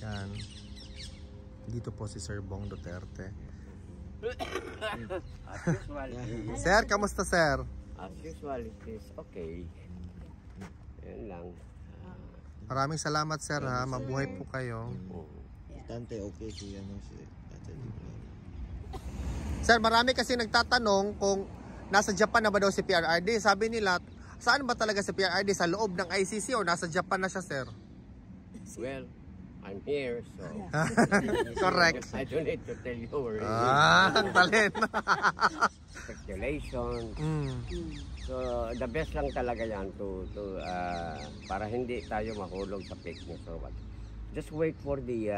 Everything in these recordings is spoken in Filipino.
Yan. Dito po si Sir Bong Duterte. As usual. Sir, kamusta sir? As usual, it is okay. Yan lang. Maraming salamat sir ha. Mabuhay po kayo. Tante, okay si Ate Libre. Sir, marami kasi nagtatanong kung nasa Japan na ba daw si PRRD. Sabi nila, saan ba talaga si PRRD? Sa loob ng ICC o nasa Japan na siya sir? Well, I'm here, so Correct. I don't need to tell you already. Ang talent. Speculation. So, the best lang talaga yan to para hindi tayo mahulog sa fake news or what. Just wait for the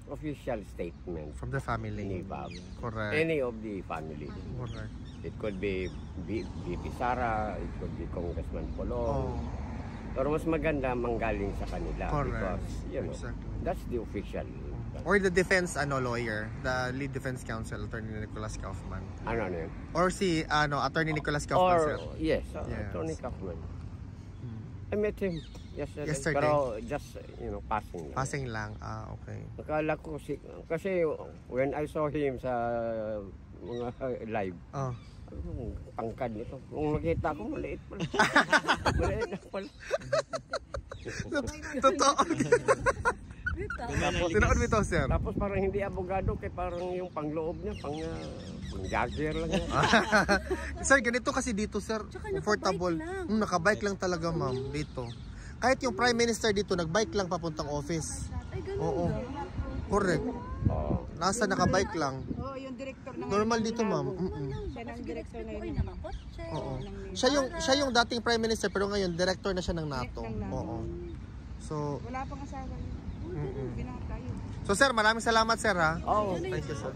official statement From the family. ni Bob. Correct. Any of the family. Correct. It could be VP Sara, it could be Congressman Polong. Oh. Pero mas maganda manggaling sa kanila. Correct. Because, you know, Exactly. that's the official. Or the defense lawyer, the lead defense counsel, Attorney Nicholas Kaufman. Ano yun? Or si Attorney Nicholas Kaufman sir. Or, yes, Yes. Tony Kaufman. I met him yesterday. Pero just, you know, passing lang. Passing lang. Okay. Akala ko, kasi when I saw him sa mga live, Oh. tangkad nito. Kung nakita ko, maliit pala. Maliit na pala. Totoo. Tinood mo ito, sir. Tapos parang hindi abogado, kaya parang yung pangloob niya, pang jogger lang yan. Sir, ganito kasi dito, sir. Comfortable. Nakabike lang talaga, ma'am, dito. Kahit yung Prime Minister dito, nagbike lang papuntang office. Oo. Correct. Oo. Nasa nakabike lang. Oo, yung director ng Normal dito, ma'am. siya ng director ngayon. Oo. Siya yung dating Prime Minister, pero ngayon, director na siya ng NATO. Oo. So, Wala pang asawa yun. Binata yun. so sir, maraming salamat, sir, ha? Oh, Thank you, sir.